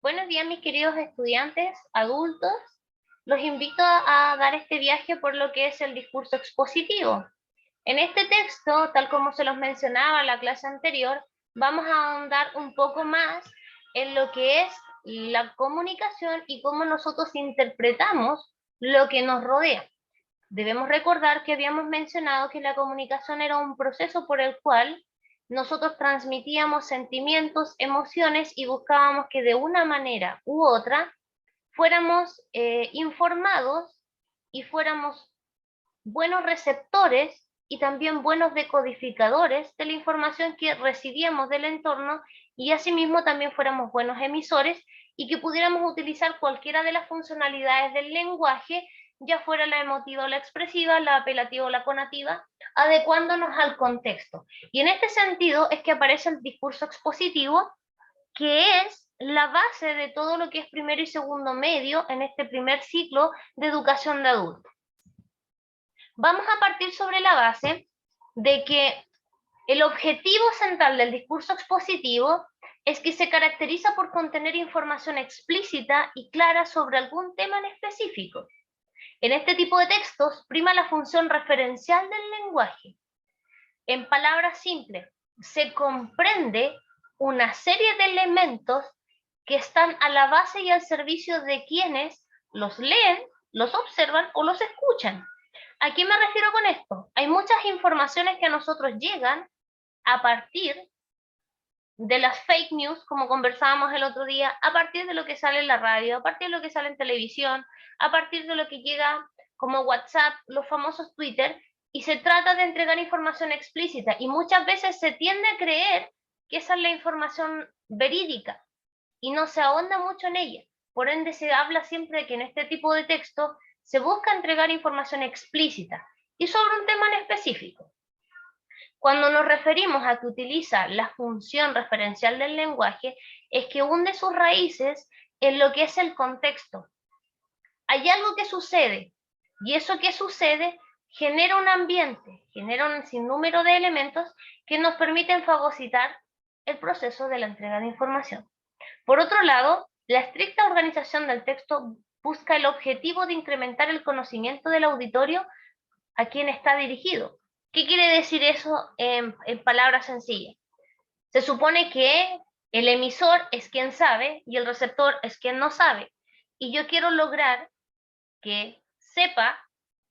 Buenos días, mis queridos estudiantes, adultos. Los invito a dar este viaje por lo que es el discurso expositivo. En este texto, tal como se los mencionaba en la clase anterior, vamos a ahondar un poco más en lo que es la comunicación y cómo nosotros interpretamos lo que nos rodea. Debemos recordar que habíamos mencionado que la comunicación era un proceso por el cual nosotros transmitíamos sentimientos, emociones y buscábamos que de una manera u otra fuéramos informados y fuéramos buenos receptores y también buenos decodificadores de la información que recibíamos del entorno y asimismo también fuéramos buenos emisores y que pudiéramos utilizar cualquiera de las funcionalidades del lenguaje, ya fuera la emotiva o la expresiva, la apelativa o la conativa, adecuándonos al contexto. Y en este sentido es que aparece el discurso expositivo, que es la base de todo lo que es primero y segundo medio en este primer ciclo de educación de adultos. Vamos a partir sobre la base de que el objetivo central del discurso expositivo es que se caracteriza por contener información explícita y clara sobre algún tema en específico. En este tipo de textos prima la función referencial del lenguaje. En palabras simples, se comprende una serie de elementos que están a la base y al servicio de quienes los leen, los observan o los escuchan. ¿A qué me refiero con esto? Hay muchas informaciones que a nosotros llegan a partir de las fake news, como conversábamos el otro día, a partir de lo que sale en la radio, a partir de lo que sale en televisión, a partir de lo que llega como WhatsApp, los famosos Twitter, y se trata de entregar información explícita, y muchas veces se tiende a creer que esa es la información verídica, y no se ahonda mucho en ella. Por ende, se habla siempre de que en este tipo de texto se busca entregar información explícita, y sobre un tema en específico. Cuando nos referimos a que utiliza la función referencial del lenguaje, es que hunde sus raíces en lo que es el contexto. Hay algo que sucede, y eso que sucede genera un ambiente, genera un sinnúmero de elementos que nos permiten fagocitar el proceso de la entrega de información. Por otro lado, la estricta organización del texto busca el objetivo de incrementar el conocimiento del auditorio a quien está dirigido. ¿Qué quiere decir eso en palabras sencillas? Se supone que el emisor es quien sabe y el receptor es quien no sabe. Y yo quiero lograr que sepa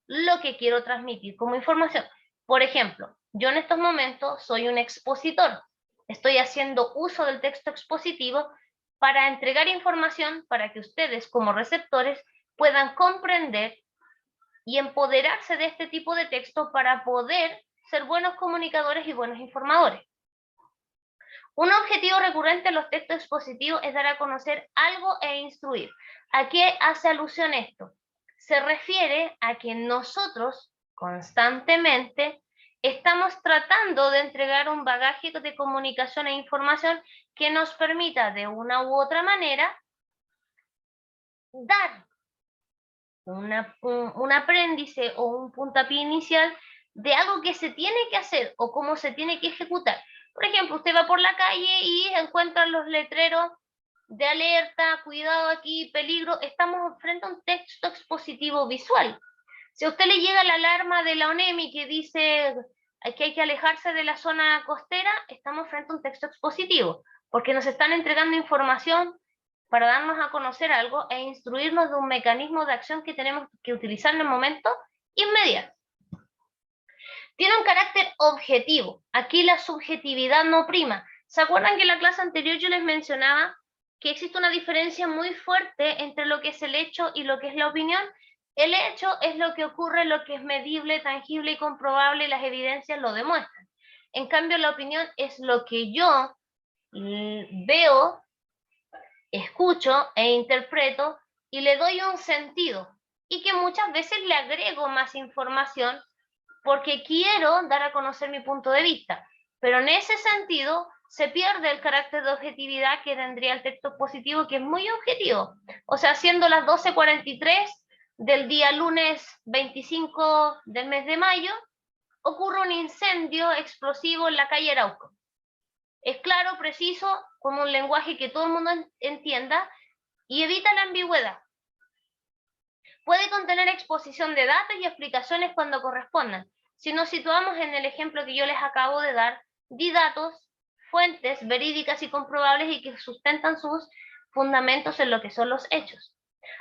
lo que quiero transmitir como información. Por ejemplo, yo en estos momentos soy un expositor. Estoy haciendo uso del texto expositivo para entregar información para que ustedes como receptores puedan comprender y empoderarse de este tipo de texto para poder ser buenos comunicadores y buenos informadores. Un objetivo recurrente en los textos expositivos es dar a conocer algo e instruir. ¿A qué hace alusión esto? Se refiere a que nosotros constantemente estamos tratando de entregar un bagaje de comunicación e información que nos permita de una u otra manera dar un apéndice o un puntapié inicial de algo que se tiene que hacer o cómo se tiene que ejecutar. Por ejemplo, usted va por la calle y encuentra los letreros de alerta, cuidado aquí, peligro. Estamos frente a un texto expositivo visual. Si a usted le llega la alarma de la ONEMI que dice que hay que alejarse de la zona costera, estamos frente a un texto expositivo, porque nos están entregando información para darnos a conocer algo e instruirnos de un mecanismo de acción que tenemos que utilizar en el momento inmediato. Tiene un carácter objetivo. Aquí la subjetividad no prima. ¿Se acuerdan que en la clase anterior yo les mencionaba que existe una diferencia muy fuerte entre lo que es el hecho y lo que es la opinión? El hecho es lo que ocurre, lo que es medible, tangible y comprobable, y las evidencias lo demuestran. En cambio, la opinión es lo que yo veo, escucho e interpreto y le doy un sentido, y que muchas veces le agrego más información porque quiero dar a conocer mi punto de vista, pero en ese sentido se pierde el carácter de objetividad que tendría el texto expositivo, que es muy objetivo. O sea, siendo las 12:43 del día lunes 25 del mes de mayo, ocurre un incendio explosivo en la calle Arauco. Es claro, preciso, con un lenguaje que todo el mundo entienda, y evita la ambigüedad. Puede contener exposición de datos y explicaciones cuando correspondan. Si nos situamos en el ejemplo que yo les acabo de dar, di datos, fuentes verídicas y comprobables y que sustentan sus fundamentos en lo que son los hechos.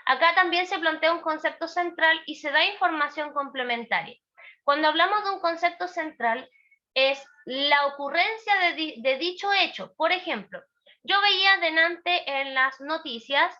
Acá también se plantea un concepto central y se da información complementaria. Cuando hablamos de un concepto central, es la ocurrencia de dicho hecho. Por ejemplo, yo veía delante en las noticias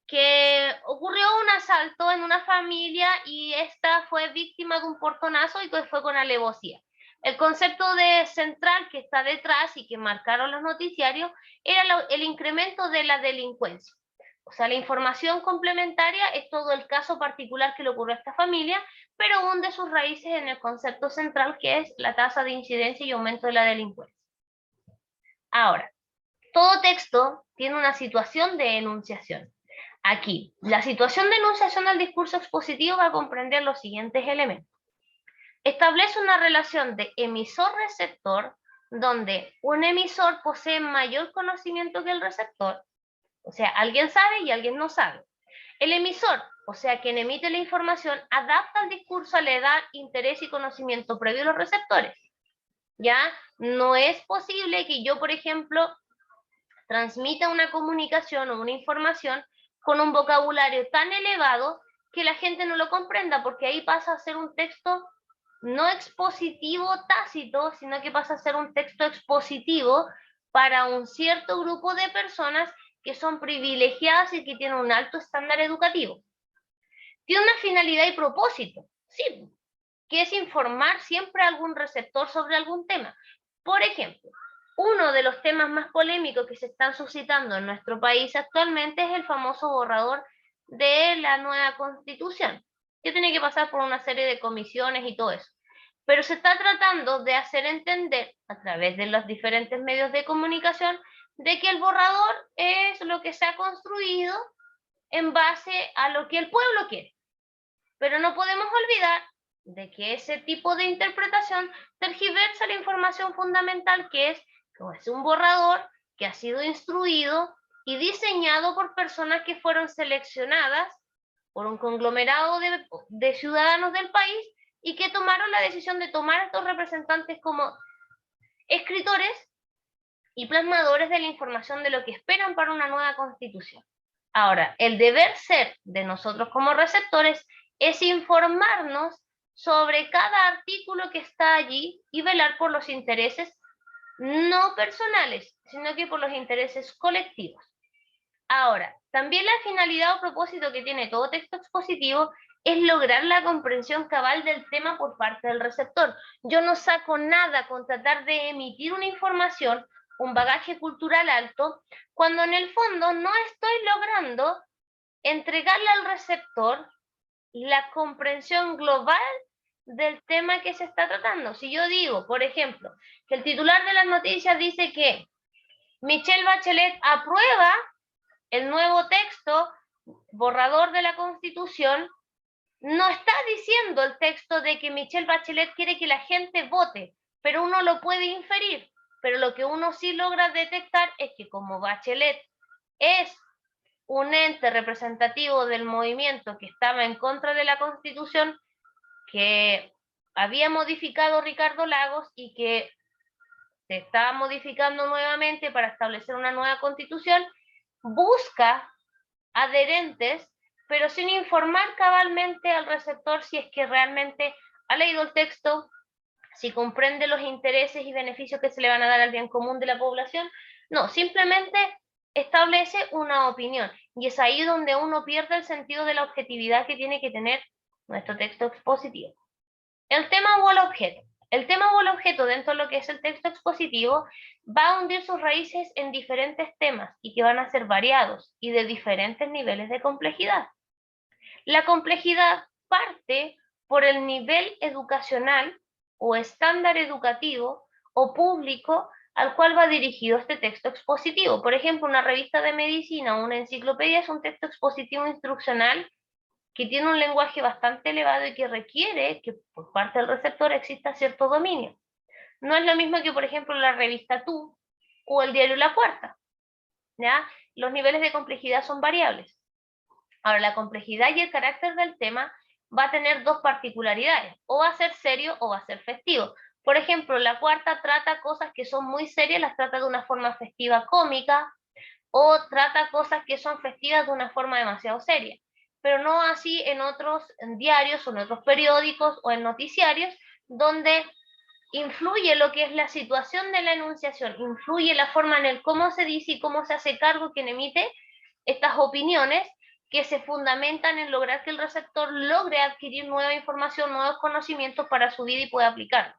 que ocurrió un asalto en una familia y esta fue víctima de un portonazo y que fue con alevosía. El concepto de central que está detrás y que marcaron los noticiarios era el incremento de la delincuencia. O sea, la información complementaria es todo el caso particular que le ocurrió a esta familia, pero hunde sus raíces en el concepto central que es la tasa de incidencia y aumento de la delincuencia. Ahora, todo texto tiene una situación de enunciación. Aquí, la situación de enunciación del discurso expositivo va a comprender los siguientes elementos. Establece una relación de emisor-receptor, donde un emisor posee mayor conocimiento que el receptor, o sea, alguien sabe y alguien no sabe. El emisor, o sea, quien emite la información, adapta el discurso a la edad, interés y conocimiento previo a los receptores. ¿Ya? No es posible que yo, por ejemplo, transmita una comunicación o una información con un vocabulario tan elevado que la gente no lo comprenda, porque ahí pasa a ser un texto no expositivo tácito, sino que pasa a ser un texto expositivo para un cierto grupo de personas que son privilegiadas y que tienen un alto estándar educativo. Tiene una finalidad y propósito, sí, que es informar siempre a algún receptor sobre algún tema. Por ejemplo, uno de los temas más polémicos que se están suscitando en nuestro país actualmente es el famoso borrador de la nueva Constitución, que tiene que pasar por una serie de comisiones y todo eso. Pero se está tratando de hacer entender a través de los diferentes medios de comunicación de que el borrador es lo que se ha construido en base a lo que el pueblo quiere. Pero no podemos olvidar de que ese tipo de interpretación tergiversa la información fundamental que es un borrador que ha sido instruido y diseñado por personas que fueron seleccionadas por un conglomerado de ciudadanos del país y que tomaron la decisión de tomar a estos representantes como escritores y plasmadores de la información de lo que esperan para una nueva constitución. Ahora, el deber ser de nosotros como receptores es informarnos sobre cada artículo que está allí y velar por los intereses no personales, sino que por los intereses colectivos. Ahora, también la finalidad o propósito que tiene todo texto expositivo es lograr la comprensión cabal del tema por parte del receptor. Yo no saco nada con tratar de emitir una información, un bagaje cultural alto, cuando en el fondo no estoy logrando entregarle al receptor la comprensión global del tema que se está tratando. Si yo digo, por ejemplo, que el titular de las noticias dice que Michelle Bachelet aprueba el nuevo texto borrador de la Constitución, no está diciendo el texto de que Michelle Bachelet quiere que la gente vote, pero uno lo puede inferir. Pero lo que uno sí logra detectar es que como Bachelet es un ente representativo del movimiento que estaba en contra de la Constitución, que había modificado Ricardo Lagos y que se está modificando nuevamente para establecer una nueva Constitución, busca adherentes, pero sin informar cabalmente al receptor si es que realmente ha leído el texto, si comprende los intereses y beneficios que se le van a dar al bien común de la población. No, simplemente establece una opinión. Y es ahí donde uno pierde el sentido de la objetividad que tiene que tener nuestro texto expositivo. El tema o el objeto. El tema o el objeto dentro de lo que es el texto expositivo va a hundir sus raíces en diferentes temas y que van a ser variados y de diferentes niveles de complejidad. La complejidad parte por el nivel educacional o estándar educativo o público al cual va dirigido este texto expositivo. Por ejemplo, una revista de medicina o una enciclopedia es un texto expositivo instruccional que tiene un lenguaje bastante elevado y que requiere que por parte del receptor exista cierto dominio. No es lo mismo que, por ejemplo, la revista Tú o el diario La Cuarta. ¿ya? Los niveles de complejidad son variables. Ahora, la complejidad y el carácter del tema va a tener dos particularidades, o va a ser serio o va a ser festivo. Por ejemplo, la cuarta trata cosas que son muy serias, las trata de una forma festiva cómica, o trata cosas que son festivas de una forma demasiado seria, pero no así en otros diarios o en otros periódicos o en noticiarios, donde influye lo que es la situación de la enunciación, influye la forma en el cómo se dice y cómo se hace cargo quien emite estas opiniones, que se fundamentan en lograr que el receptor logre adquirir nueva información, nuevos conocimientos para su vida y pueda aplicarlos.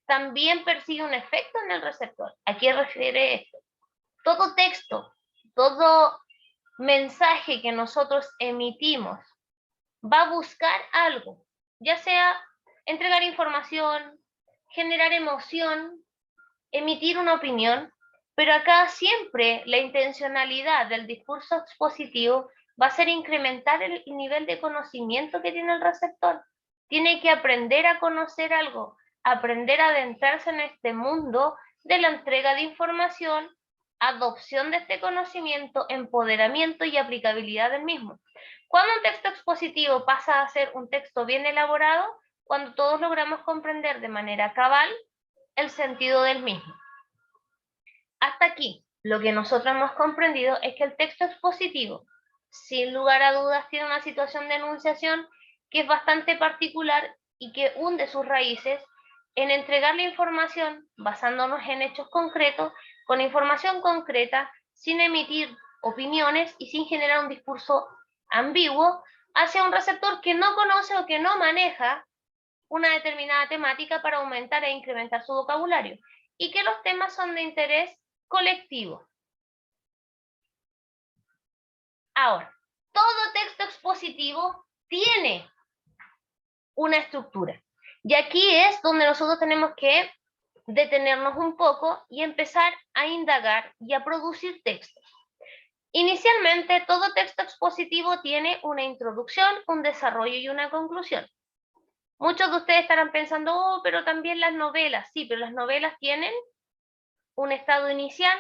También persigue un efecto en el receptor. ¿A qué refiere esto? Todo texto, todo mensaje que nosotros emitimos va a buscar algo, ya sea entregar información, generar emoción, emitir una opinión, pero acá siempre la intencionalidad del discurso expositivo va a ser incrementar el nivel de conocimiento que tiene el receptor. Tiene que aprender a conocer algo, aprender a adentrarse en este mundo de la entrega de información, adopción de este conocimiento, empoderamiento y aplicabilidad del mismo. Cuando un texto expositivo pasa a ser un texto bien elaborado, cuando todos logramos comprender de manera cabal el sentido del mismo. Hasta aquí, lo que nosotros hemos comprendido es que el texto expositivo, sin lugar a dudas, tiene una situación de enunciación que es bastante particular y que hunde sus raíces en entregar la información basándonos en hechos concretos, con información concreta, sin emitir opiniones y sin generar un discurso ambiguo hacia un receptor que no conoce o que no maneja una determinada temática para aumentar e incrementar su vocabulario, y que los temas son de interés colectivo. Ahora, todo texto expositivo tiene una estructura, y aquí es donde nosotros tenemos que detenernos un poco y empezar a indagar y a producir textos. Inicialmente, todo texto expositivo tiene una introducción, un desarrollo y una conclusión. Muchos de ustedes estarán pensando, oh, pero también las novelas. Sí, pero las novelas tienen un estado inicial,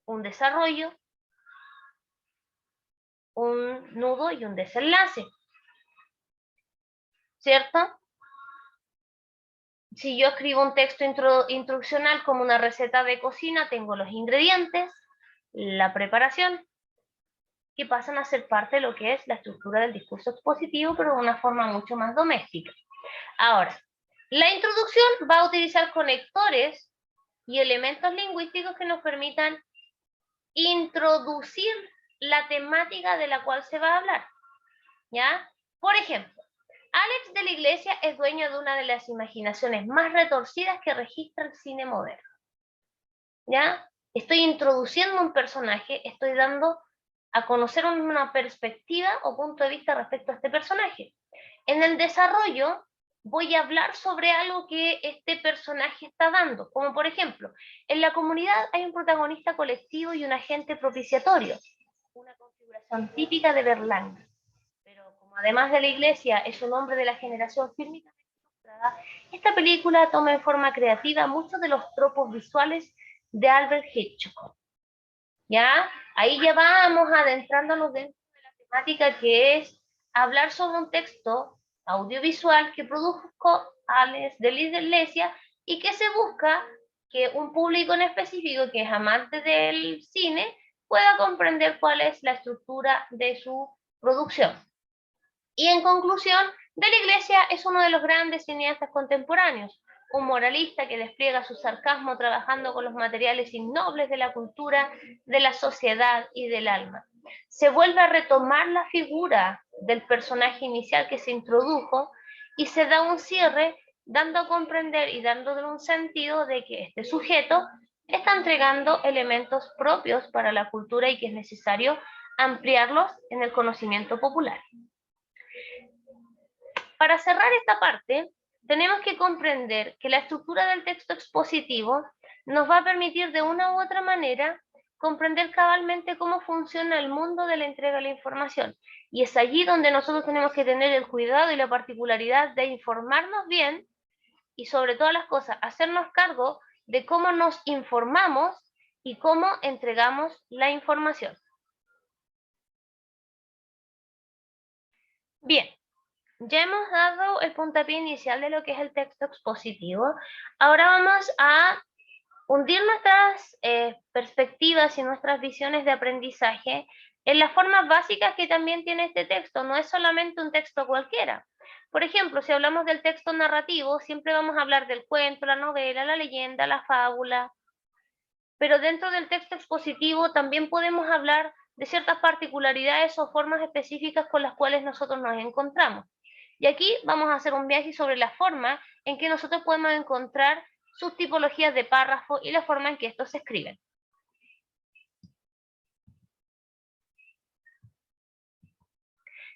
un desarrollo, un nudo y un desenlace, ¿cierto? Si yo escribo un texto instruccional como una receta de cocina, tengo los ingredientes, la preparación, que pasan a ser parte de lo que es la estructura del discurso expositivo, pero de una forma mucho más doméstica. Ahora, la introducción va a utilizar conectores y elementos lingüísticos que nos permitan introducir la temática de la cual se va a hablar, ¿ya? Por ejemplo, Alex de la Iglesia es dueño de una de las imaginaciones más retorcidas que registra el cine moderno, ¿ya? Estoy introduciendo un personaje, estoy dando a conocer una perspectiva o punto de vista respecto a este personaje. En el desarrollo voy a hablar sobre algo que este personaje está dando, como por ejemplo, en la comunidad hay un protagonista colectivo y un agente propiciatorio, una configuración típica de Berlanga, pero como además de la Iglesia es un hombre de la generación fílmicamente ilustrada, esta película toma en forma creativa muchos de los tropos visuales de Albert Hitchcock. ¿Ya? Ahí ya vamos adentrándonos dentro de la temática que es hablar sobre un texto audiovisual que produjo Alex de la Iglesia y que se busca que un público en específico que es amante del cine pueda comprender cuál es la estructura de su producción. Y en conclusión, de la Iglesia es uno de los grandes cineastas contemporáneos, un moralista que despliega su sarcasmo trabajando con los materiales innobles de la cultura, de la sociedad y del alma. Se vuelve a retomar la figura del personaje inicial que se introdujo y se da un cierre dando a comprender y dándole un sentido de que este sujeto está entregando elementos propios para la cultura y que es necesario ampliarlos en el conocimiento popular. Para cerrar esta parte, tenemos que comprender que la estructura del texto expositivo nos va a permitir de una u otra manera comprender cabalmente cómo funciona el mundo de la entrega de la información. Y es allí donde nosotros tenemos que tener el cuidado y la particularidad de informarnos bien y sobre todas las cosas, hacernos cargo de cómo nos informamos y cómo entregamos la información. Bien, ya hemos dado el puntapié inicial de lo que es el texto expositivo. Ahora vamos a hundir nuestras perspectivas y nuestras visiones de aprendizaje en las formas básicas que también tiene este texto. No es solamente un texto cualquiera. Por ejemplo, si hablamos del texto narrativo, siempre vamos a hablar del cuento, la novela, la leyenda, la fábula. Pero dentro del texto expositivo también podemos hablar de ciertas particularidades o formas específicas con las cuales nosotros nos encontramos. Y aquí vamos a hacer un viaje sobre la forma en que nosotros podemos encontrar sus tipologías de párrafo y la forma en que estos se escriben.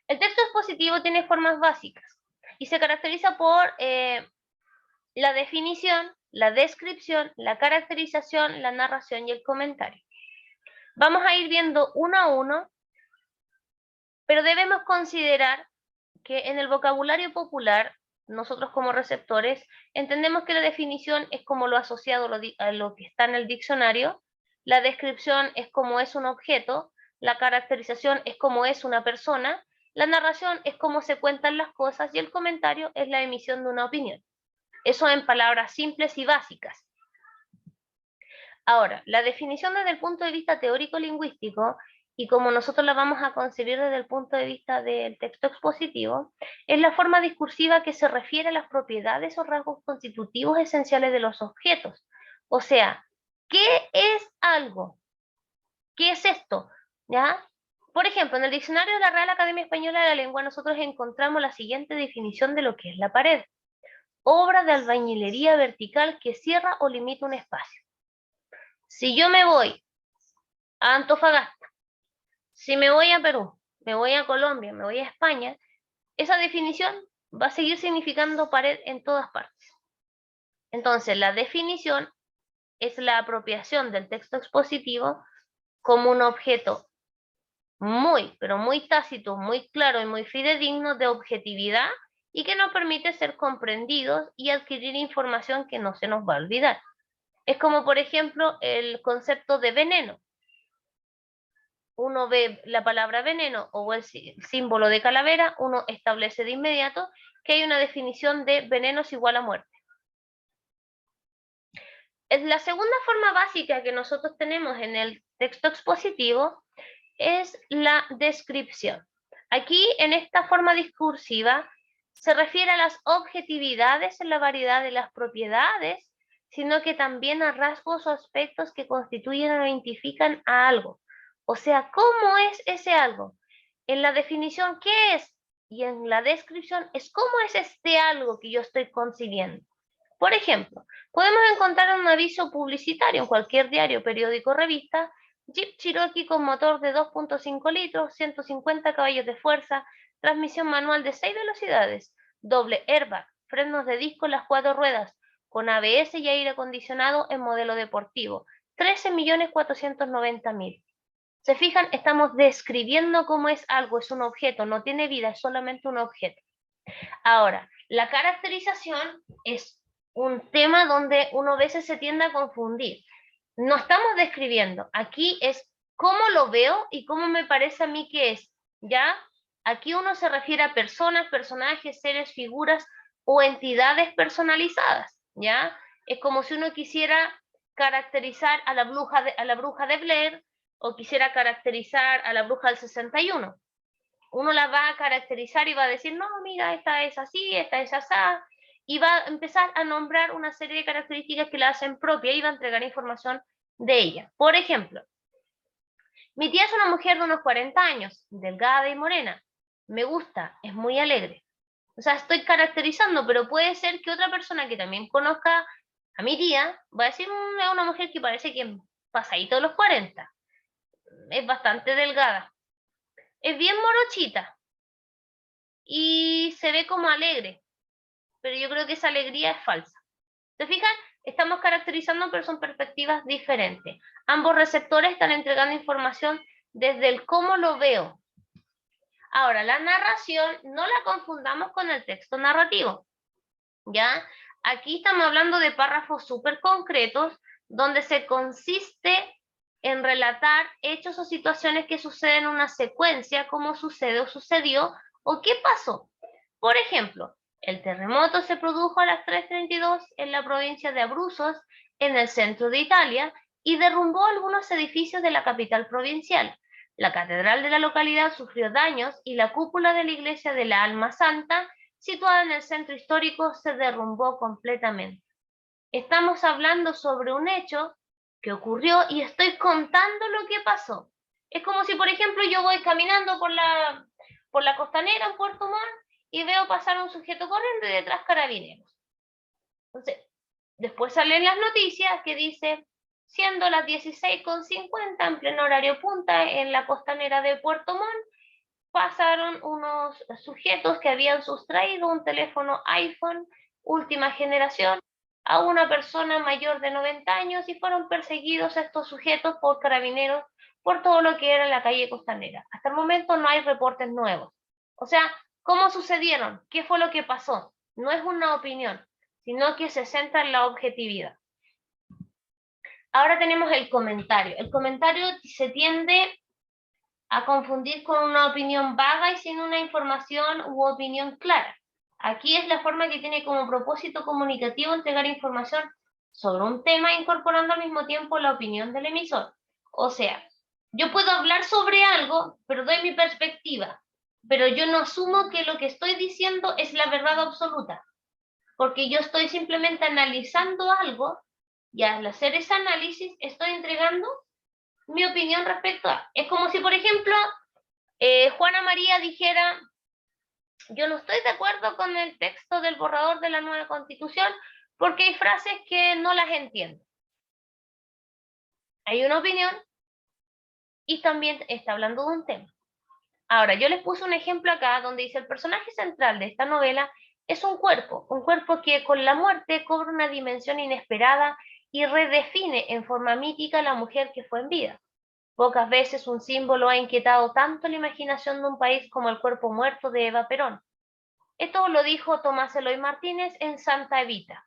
El texto expositivo tiene formas básicas y se caracteriza por la definición, la descripción, la caracterización, la narración y el comentario. Vamos a ir viendo uno a uno, pero debemos considerar que en el vocabulario popular, nosotros como receptores, entendemos que la definición es como lo asociado a lo que está en el diccionario, la descripción es como es un objeto, la caracterización es como es una persona, la narración es cómo se cuentan las cosas y el comentario es la emisión de una opinión. Eso en palabras simples y básicas. Ahora, la definición desde el punto de vista teórico-lingüístico, y como nosotros la vamos a concebir desde el punto de vista del texto expositivo, es la forma discursiva que se refiere a las propiedades o rasgos constitutivos esenciales de los objetos. O sea, ¿qué es algo? ¿Qué es esto? ¿Ya? Por ejemplo, en el diccionario de la Real Academia Española de la Lengua nosotros encontramos la siguiente definición de lo que es la pared. Obra de albañilería vertical que cierra o limita un espacio. Si yo me voy a Antofagasta, si me voy a Perú, me voy a Colombia, me voy a España, esa definición va a seguir significando pared en todas partes. Entonces, la definición es la apropiación del texto expositivo como un objeto muy, pero muy tácito, muy claro y muy fidedigno de objetividad y que nos permite ser comprendidos y adquirir información que no se nos va a olvidar. Es como, por ejemplo, el concepto de veneno. Uno ve la palabra veneno o el símbolo de calavera, uno establece de inmediato que hay una definición de veneno es igual a muerte. La segunda forma básica que nosotros tenemos en el texto expositivo es la descripción. Aquí, en esta forma discursiva, se refiere a las objetividades en la variedad de las propiedades, sino que también a rasgos o aspectos que constituyen o identifican a algo. O sea, ¿cómo es ese algo? En la definición, ¿qué es? Y en la descripción, es cómo es este algo que yo estoy concibiendo. Por ejemplo, podemos encontrar un aviso publicitario en cualquier diario, periódico o revista: Jeep Cherokee con motor de 2.5 litros, 150 caballos de fuerza, transmisión manual de 6 velocidades, doble airbag, frenos de disco en las 4 ruedas, con ABS y aire acondicionado en modelo deportivo, 13.490.000. ¿Se fijan? Estamos describiendo cómo es algo, es un objeto, no tiene vida, es solamente un objeto. Ahora, la caracterización es un tema donde uno a veces se tiende a confundir. No estamos describiendo, aquí es cómo lo veo y cómo me parece a mí que es, ¿ya? Aquí uno se refiere a personas, personajes, seres, figuras o entidades personalizadas, ¿ya? Es como si uno quisiera caracterizar a la bruja de Blair o quisiera caracterizar a la bruja del 61. Uno la va a caracterizar y va a decir, no, mira, esta es así, esta es asá, y va a empezar a nombrar una serie de características que la hacen propia y va a entregar información de ella. Por ejemplo, mi tía es una mujer de unos 40 años, delgada y morena. Me gusta, es muy alegre. O sea, estoy caracterizando, pero puede ser que otra persona que también conozca a mi tía va a decir, es una mujer que parece que es pasadito de los 40. Es bastante delgada. Es bien morochita y se ve como alegre, pero yo creo que esa alegría es falsa. ¿Se fijan? Estamos caracterizando, pero son perspectivas diferentes. Ambos receptores están entregando información desde el cómo lo veo. Ahora, la narración no la confundamos con el texto narrativo, ¿ya? Aquí estamos hablando de párrafos súper concretos donde se consiste en relatar hechos o situaciones que suceden en una secuencia, como sucede o sucedió, o qué pasó. Por ejemplo, el terremoto se produjo a las 3:32 en la provincia de Abruzos, en el centro de Italia, y derrumbó algunos edificios de la capital provincial. La catedral de la localidad sufrió daños y la cúpula de la iglesia de la Alma Santa, situada en el centro histórico, se derrumbó completamente. Estamos hablando sobre un hecho que ocurrió y estoy contando lo que pasó. Es como si, por ejemplo, yo voy caminando por la costanera en Puerto Montt y veo pasar un sujeto corriendo y detrás carabineros. Entonces, después salen las noticias que dice, siendo las 16:50 en pleno horario punta en la costanera de Puerto Montt, pasaron unos sujetos que habían sustraído un teléfono iPhone última generación a una persona mayor de 90 años y fueron perseguidos estos sujetos por carabineros por todo lo que era la calle costanera. Hasta el momento no hay reportes nuevos. O sea, ¿cómo sucedieron? ¿Qué fue lo que pasó? No es una opinión, sino que se centra en la objetividad. Ahora tenemos el comentario. El comentario se tiende a confundir con una opinión vaga y sin una información u opinión clara. Aquí es la forma que tiene como propósito comunicativo entregar información sobre un tema incorporando al mismo tiempo la opinión del emisor. O sea, yo puedo hablar sobre algo, pero doy mi perspectiva, pero yo no asumo que lo que estoy diciendo es la verdad absoluta, porque yo estoy simplemente analizando algo y al hacer ese análisis estoy entregando mi opinión respecto a. Es como si, por ejemplo, Juana María dijera, yo no estoy de acuerdo con el texto del borrador de la nueva Constitución porque hay frases que no las entiendo. Hay una opinión y también está hablando de un tema. Ahora, yo les puse un ejemplo acá donde dice el personaje central de esta novela es un cuerpo que con la muerte cobra una dimensión inesperada y redefine en forma mítica a la mujer que fue en vida. Pocas veces un símbolo ha inquietado tanto la imaginación de un país como el cuerpo muerto de Eva Perón. Esto lo dijo Tomás Eloy Martínez en Santa Evita.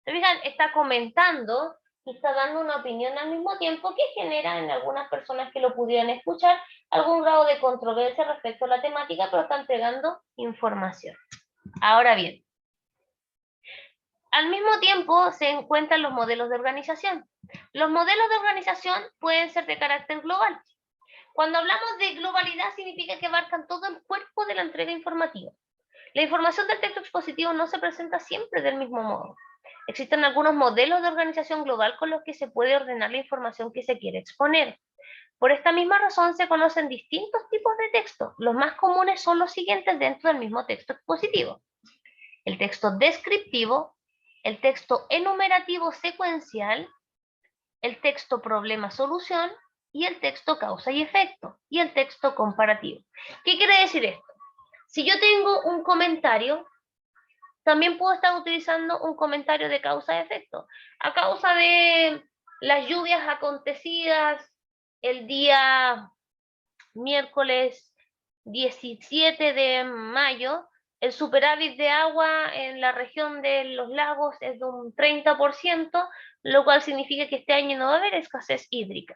¿Se fijan? Está comentando y está dando una opinión al mismo tiempo que genera en algunas personas que lo pudieran escuchar algún grado de controversia respecto a la temática, pero está entregando información. Ahora bien, al mismo tiempo se encuentran los modelos de organización. Los modelos de organización pueden ser de carácter global. Cuando hablamos de globalidad significa que abarcan todo el cuerpo de la entrega informativa. La información del texto expositivo no se presenta siempre del mismo modo. Existen algunos modelos de organización global con los que se puede ordenar la información que se quiere exponer. Por esta misma razón se conocen distintos tipos de texto. Los más comunes son los siguientes dentro del mismo texto expositivo: el texto descriptivo, el texto enumerativo secuencial, el texto problema-solución y el texto causa y efecto, y el texto comparativo. ¿Qué quiere decir esto? Si yo tengo un comentario, también puedo estar utilizando un comentario de causa-efecto. A causa de las lluvias acontecidas el día miércoles 17 de mayo, el superávit de agua en la región de los lagos es de un 30%, lo cual significa que este año no va a haber escasez hídrica.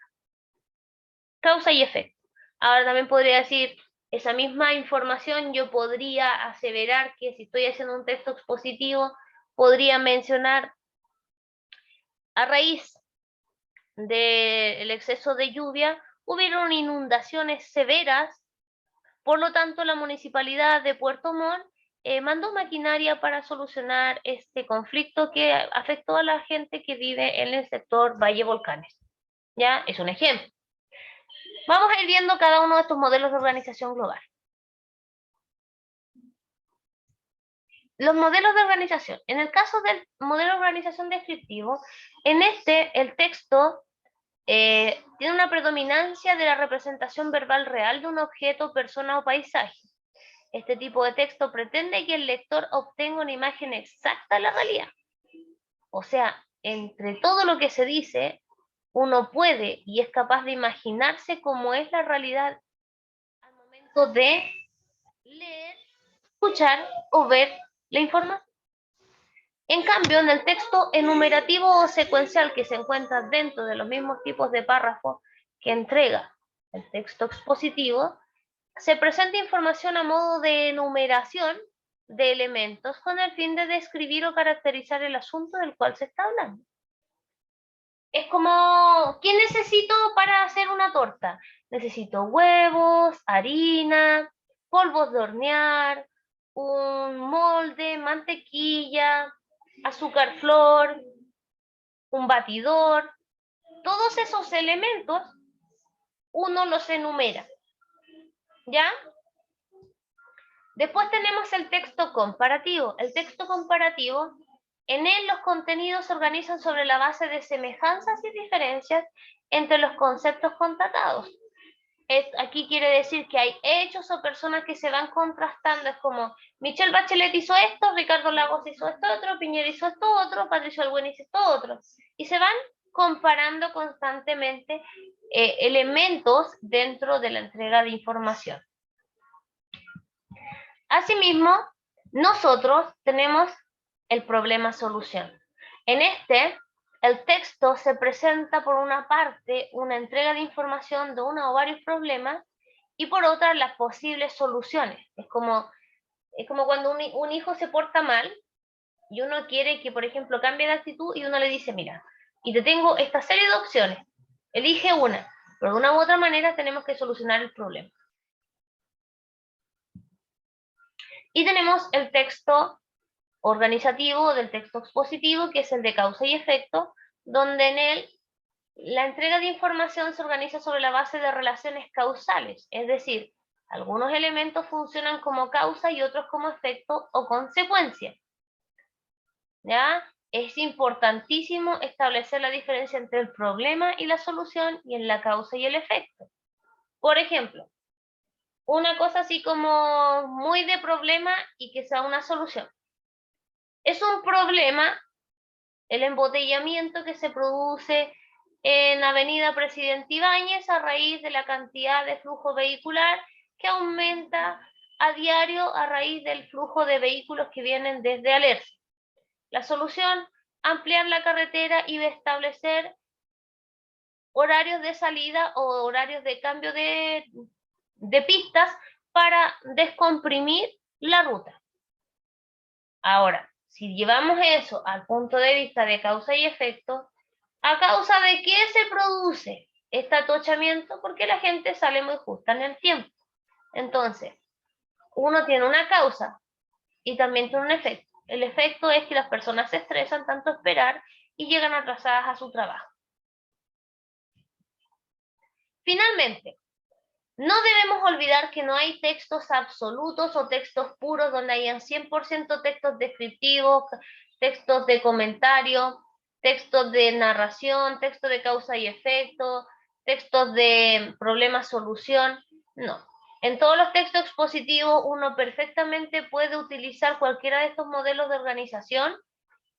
Causa y efecto. Ahora también podría decir, esa misma información yo podría aseverar que si estoy haciendo un texto expositivo, podría mencionar a raíz del exceso de lluvia, hubieron inundaciones severas, por lo tanto la municipalidad de Puerto Montt mandó maquinaria para solucionar este conflicto que afectó a la gente que vive en el sector Valle Volcanes. ¿Ya? Es un ejemplo. Vamos a ir viendo cada uno de estos modelos de organización global. Los modelos de organización. En el caso del modelo de organización descriptivo, en este el texto tiene una predominancia de la representación verbal real de un objeto, persona o paisaje. Este tipo de texto pretende que el lector obtenga una imagen exacta de la realidad. O sea, entre todo lo que se dice, uno puede y es capaz de imaginarse cómo es la realidad al momento de leer, escuchar o ver la información. En cambio, en el texto enumerativo o secuencial que se encuentra dentro de los mismos tipos de párrafos que entrega el texto expositivo, se presenta información a modo de enumeración de elementos con el fin de describir o caracterizar el asunto del cual se está hablando. Es como, ¿qué necesito para hacer una torta? Necesito huevos, harina, polvos de hornear, un molde, mantequilla, azúcar flor, un batidor. Todos esos elementos uno los enumera, ¿ya? Después tenemos el texto comparativo. El texto comparativo, en él los contenidos se organizan sobre la base de semejanzas y diferencias entre los conceptos constatados. Aquí quiere decir que hay hechos o personas que se van contrastando. Es como, Michelle Bachelet hizo esto, Ricardo Lagos hizo esto otro, Piñera hizo esto otro, Patricio Aylwin hizo esto otro. Y se van comparando constantemente elementos dentro de la entrega de información. Asimismo, nosotros tenemos el problema-solución. En este, el texto se presenta por una parte una entrega de información de uno o varios problemas y por otra las posibles soluciones. Es como cuando un hijo se porta mal y uno quiere que, por ejemplo, cambie de actitud y uno le dice, mira, y te tengo esta serie de opciones, elige una, pero de una u otra manera tenemos que solucionar el problema. Y tenemos el texto organizativo del texto expositivo, que es el de causa y efecto, donde en él la entrega de información se organiza sobre la base de relaciones causales, es decir, algunos elementos funcionan como causa y otros como efecto o consecuencia. ¿Ya? Es importantísimo establecer la diferencia entre el problema y la solución y en la causa y el efecto. Por ejemplo, una cosa así como muy de problema y que sea una solución. Es un problema el embotellamiento que se produce en Avenida Presidente Ibáñez a raíz de la cantidad de flujo vehicular que aumenta a diario a raíz del flujo de vehículos que vienen desde Alerce. La solución, ampliar la carretera y establecer horarios de salida o horarios de cambio de pistas para descomprimir la ruta. Ahora, si llevamos eso al punto de vista de causa y efecto, ¿a causa de qué se produce este atochamiento? Porque la gente sale muy justa en el tiempo. Entonces, uno tiene una causa y también tiene un efecto. El efecto es que las personas se estresan tanto esperar y llegan atrasadas a su trabajo. Finalmente, no debemos olvidar que no hay textos absolutos o textos puros donde hayan 100% textos descriptivos, textos de comentario, textos de narración, textos de causa y efecto, textos de problema-solución. No. En todos los textos expositivos uno perfectamente puede utilizar cualquiera de estos modelos de organización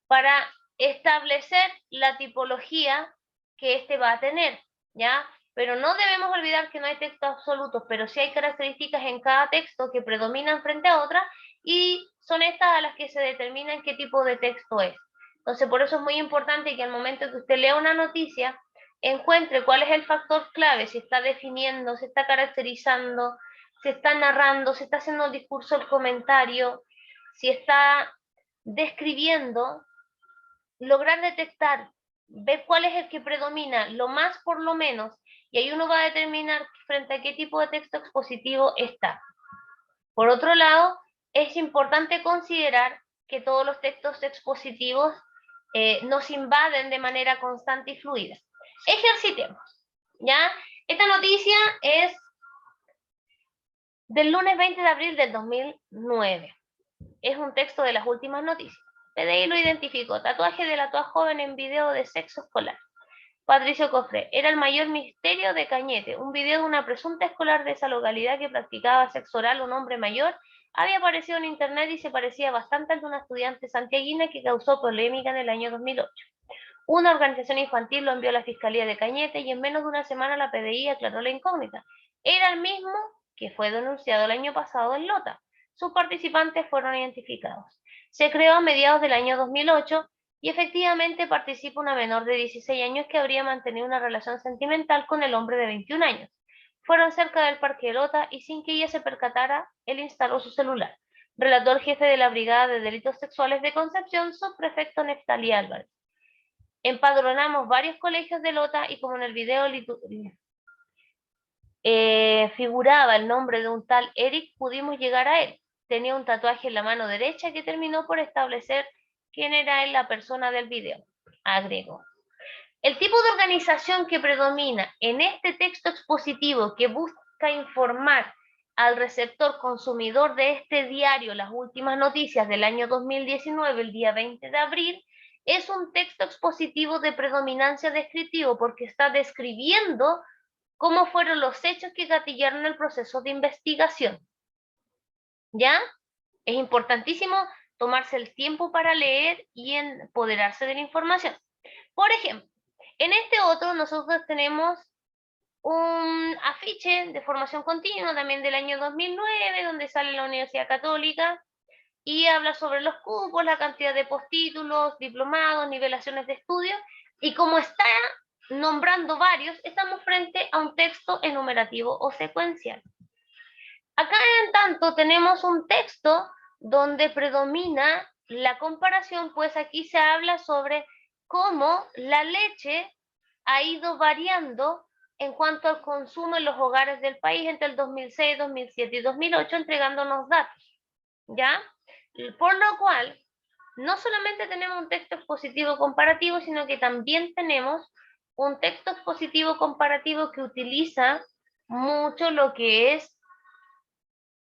para establecer la tipología que éste va a tener, ¿ya? Pero no debemos olvidar que no hay textos absolutos, pero sí hay características en cada texto que predominan frente a otras y son estas a las que se determinan qué tipo de texto es. Entonces, por eso es muy importante que al momento que usted lea una noticia, encuentre cuál es el factor clave, si está definiendo, si está caracterizando, si está narrando, si está haciendo el discurso, el comentario, si está describiendo, lograr detectar, ver cuál es el que predomina, lo más por lo menos, y ahí uno va a determinar frente a qué tipo de texto expositivo está. Por otro lado, es importante considerar que todos los textos expositivos nos invaden de manera constante y fluida. Ejercitemos, ¿ya? Esta noticia es del lunes 20 de abril del 2009. Es un texto de las últimas noticias. PDI lo identificó. Tatuaje de la toa joven en video de sexo escolar. Patricio Cofré. Era el mayor misterio de Cañete. Un video de una presunta escolar de esa localidad que practicaba sexo oral a un hombre mayor había aparecido en internet y se parecía bastante al de una estudiante santiaguina que causó polémica en el año 2008. Una organización infantil lo envió a la Fiscalía de Cañete y en menos de una semana la PDI aclaró la incógnita. Era el mismo que fue denunciado el año pasado en Lota. Sus participantes fueron identificados. Se creó a mediados del año 2008 y efectivamente participa una menor de 16 años que habría mantenido una relación sentimental con el hombre de 21 años. Fueron cerca del Parque Lota y sin que ella se percatara, él instaló su celular. Relató el jefe de la Brigada de Delitos Sexuales de Concepción, subprefecto Neftalí Álvarez. Empadronamos varios colegios de Lota y como en el video figuraba el nombre de un tal Eric, pudimos llegar a él. Tenía un tatuaje en la mano derecha que terminó por establecer quién era él, la persona del video, agregó. El tipo de organización que predomina en este texto expositivo que busca informar al receptor consumidor de este diario las últimas noticias del año 2019, el día 20 de abril, es un texto expositivo de predominancia descriptivo porque está describiendo cómo fueron los hechos que gatillaron el proceso de investigación. ¿Ya? Es importantísimo tomarse el tiempo para leer y empoderarse de la información. Por ejemplo, en este otro nosotros tenemos un afiche de formación continua también del año 2009, donde sale la Universidad Católica y habla sobre los cupos, la cantidad de postítulos, diplomados, nivelaciones de estudio, y como está nombrando varios, estamos frente a un texto enumerativo o secuencial. Acá, en tanto, tenemos un texto donde predomina la comparación, pues aquí se habla sobre cómo la leche ha ido variando en cuanto al consumo en los hogares del país entre el 2006, 2007 y 2008, entregándonos datos, ¿ya? Por lo cual, no solamente tenemos un texto expositivo comparativo, sino que también tenemos un texto expositivo comparativo que utiliza mucho lo que es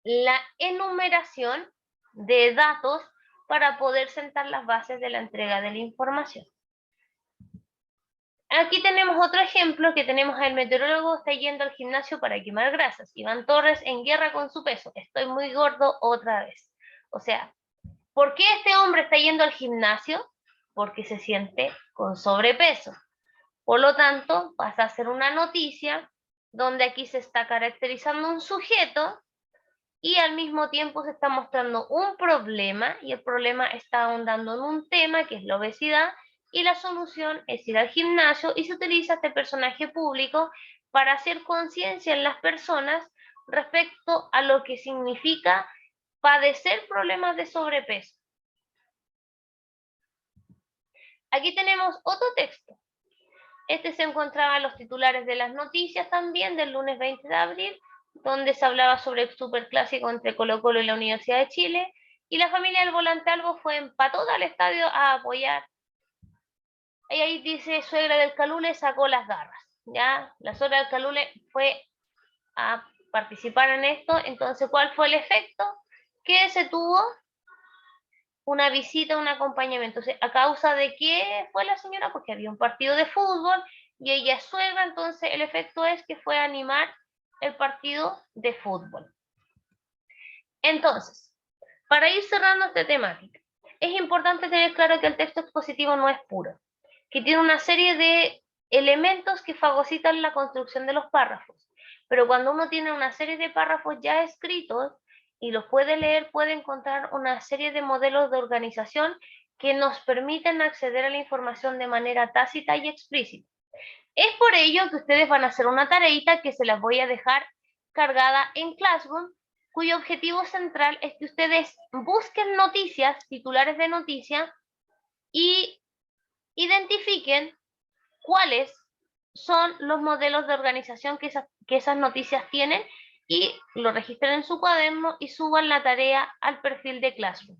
la enumeración de datos para poder sentar las bases de la entrega de la información. Aquí tenemos otro ejemplo que tenemos al meteorólogo está yendo al gimnasio para quemar grasas. Iván Torres en guerra con su peso. Estoy muy gordo otra vez. O sea, ¿por qué este hombre está yendo al gimnasio? Porque se siente con sobrepeso. Por lo tanto, pasa a ser una noticia donde aquí se está caracterizando un sujeto y al mismo tiempo se está mostrando un problema y el problema está ahondando en un tema que es la obesidad y la solución es ir al gimnasio y se utiliza este personaje público para hacer conciencia en las personas respecto a lo que significa padecer problemas de sobrepeso. Aquí tenemos otro texto. Este se encontraba en los titulares de las noticias también del lunes 20 de abril, donde se hablaba sobre el superclásico entre Colo-Colo y la Universidad de Chile, y la familia del volante Albo fue empatada al estadio a apoyar. Y ahí dice, suegra del Calule sacó las garras, ¿ya? La suegra del Calule fue a participar en esto, entonces, ¿cuál fue el efecto? Que se tuvo una visita, un acompañamiento. Entonces, ¿a causa de qué fue la señora? Porque había un partido de fútbol y ella es suegra, entonces el efecto es que fue a animar el partido de fútbol. Entonces, para ir cerrando esta temática, es importante tener claro que el texto expositivo no es puro, que tiene una serie de elementos que fagocitan la construcción de los párrafos, pero cuando uno tiene una serie de párrafos ya escritos y los puede leer, puede encontrar una serie de modelos de organización que nos permiten acceder a la información de manera tácita y explícita. Es por ello que ustedes van a hacer una tareita que se las voy a dejar cargada en Classroom, cuyo objetivo central es que ustedes busquen noticias, titulares de noticias, y identifiquen cuáles son los modelos de organización que esas noticias tienen y lo registren en su cuaderno y suban la tarea al perfil de Classroom.